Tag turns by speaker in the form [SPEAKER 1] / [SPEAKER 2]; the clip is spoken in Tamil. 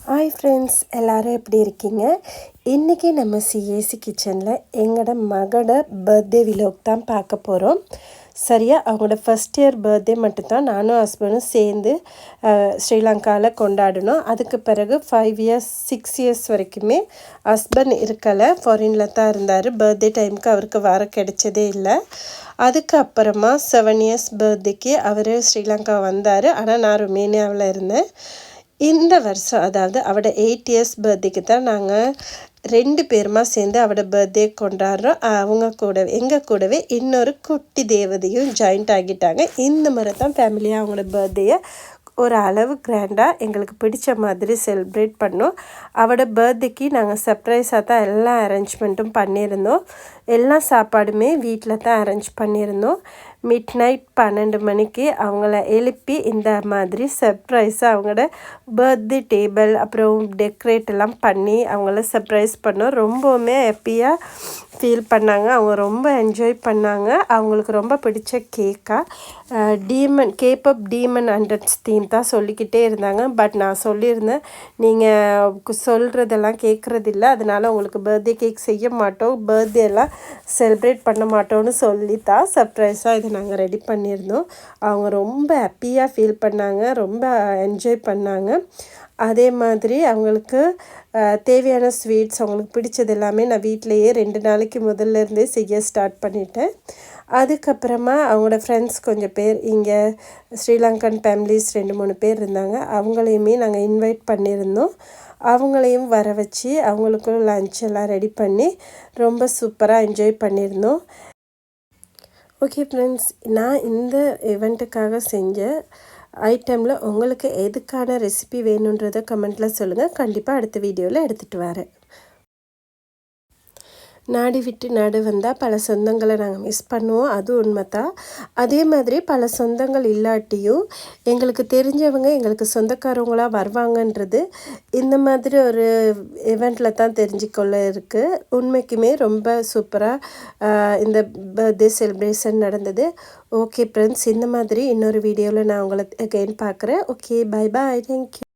[SPEAKER 1] ஹாய் ஃப்ரெண்ட்ஸ், எல்லோரும் எப்படி இருக்கீங்க? இன்றைக்கி நம்ம சிஏசி கிச்சனில் எங்களோட மகளோட பர்த்டே விலாக் தான் பார்க்க போகிறோம். சரியா, அவங்களோட ஃபஸ்ட் இயர் பர்த்டே மட்டும்தான் நானும் ஹஸ்பண்டும் சேர்ந்து ஸ்ரீலங்காவில் கொண்டாடினோம். அதுக்கு பிறகு 5 இயர்ஸ் 6 இயர்ஸ் வரைக்குமே ஹஸ்பண்ட் இருக்கலை, ஃபாரினில் தான் இருந்தார். பர்த்டே டைமுக்கு அவருக்கு வர கிடைச்சதே இல்லை. அதுக்கப்புறமா 7 இயர்ஸ் பர்த்டேக்கு அவர் ஸ்ரீலங்கா வந்தார். ஆனால் நான் ருமேனியாவில் இருந்தேன். இந்த வருஷம், அதாவது அவட 8 இயர்ஸ் பர்த்டேக்கு தான் நாங்கள் 2 பேருமா சேர்ந்து அவட பர்த்டே கொண்டாடுறோம். எங்கள் கூடவே இன்னொரு குட்டி தேவதையும் ஜாயிண்ட் ஆகிட்டாங்க. இந்த முறை தான் ஃபேமிலியாக அவங்களோட பர்த்டேயை ஒரு அளவு கிராண்டாக எங்களுக்கு பிடிச்ச மாதிரி செலிப்ரேட் பண்ணோம். அவட பர்த்டேக்கு நாங்கள் சர்ப்ரைஸாக தான் எல்லா அரேஞ்ச்மெண்ட்டும் பண்ணியிருந்தோம். எல்லா சாப்பாடுமே வீட்டில் தான் அரேஞ்ச் பண்ணியிருந்தோம். மிட் நைட் 12 மணிக்கு அவங்கள எழுப்பி இந்த மாதிரி சர்ப்ரைஸாக அவங்களோட பர்த்டே டேபிள் அப்புறம் டெக்கரேட் எல்லாம் பண்ணி அவங்கள சர்ப்ரைஸ் பண்ணோம். ரொம்பவுமே ஹாப்பியாக ஃபீல் பண்ணாங்க. அவங்க ரொம்ப என்ஜாய் பண்ணாங்க. அவங்களுக்கு ரொம்ப பிடிச்ச கேக்காக கேப்பப் டீமன் ஹண்ட்ரட்ஸ் தீம் தான் சொல்லிக்கிட்டே இருந்தாங்க. பட் நான் சொல்லியிருந்தேன், நீங்கள் சொல்கிறதெல்லாம் கேட்குறதில்ல, அதனால் உங்களுக்கு பர்த்டே கேக் செய்ய மாட்டோம், பர்த்டே எல்லாம் செலிப்ரேட் பண்ண மாட்டோம்னு சொல்லி தான் சர்ப்ரைஸாக இதை நாங்கள் ரெடி பண்ணியிருந்தோம். அவங்க ரொம்ப ஹாப்பியாக ஃபீல் பண்ணாங்க, ரொம்ப என்ஜாய் பண்ணாங்க. அதே மாதிரி அவங்களுக்கு தேவையான ஸ்வீட்ஸ் அவங்களுக்கு பிடிச்சது எல்லாமே நான் வீட்டிலையே 2 நாளைக்கு முதல்ல இருந்தே செய்ய ஸ்டார்ட் பண்ணிட்டேன். அதுக்கப்புறமா அவங்களோட ஃப்ரெண்ட்ஸ் கொஞ்சம் பேர், இங்கே ஸ்ரீலங்கன் ஃபேமிலிஸ் 2-3 பேர் இருந்தாங்க. அவங்களையுமே நாங்கள் இன்வைட் பண்ணியிருந்தோம். அவங்களையும் வர வச்சு அவங்களுக்கும் லன்ச் எல்லாம் ரெடி பண்ணி ரொம்ப சூப்பராக என்ஜாய் பண்ணியிருந்தோம். ஓகே ஃப்ரெண்ட்ஸ், நான் இந்த ஈவெண்ட்டுக்காக செஞ்ச ஐட்டமில் உங்களுக்கு எதுக்கான ரெசிபி வேணுன்றதை கமெண்ட்டில் சொல்லுங்கள். கண்டிப்பாக அடுத்த வீடியோவில் எடுத்துகிட்டு வரேன். நாடு விட்டு நாடு வந்தால் பல சொந்தங்களை நாங்கள் மிஸ் பண்ணுவோம், அது உண்மை தான். அதே மாதிரி பல சொந்தங்கள் இல்லாட்டியும் எங்களுக்கு தெரிஞ்சவங்க எங்களுக்கு சொந்தக்காரவங்களாக வருவாங்கன்றது இந்த மாதிரி ஒரு ஈவெண்ட்டில் தான் தெரிஞ்சுக்கொள்ள இருக்குது. உண்மைக்குமே ரொம்ப சூப்பராக இந்த பர்த்டே செலிப்ரேஷன் நடந்தது. ஓகே ஃப்ரெண்ட்ஸ், இந்த மாதிரி இன்னொரு வீடியோவில் நான் உங்களை அகைன் பார்க்குறேன். Okay, bye bye, thank you.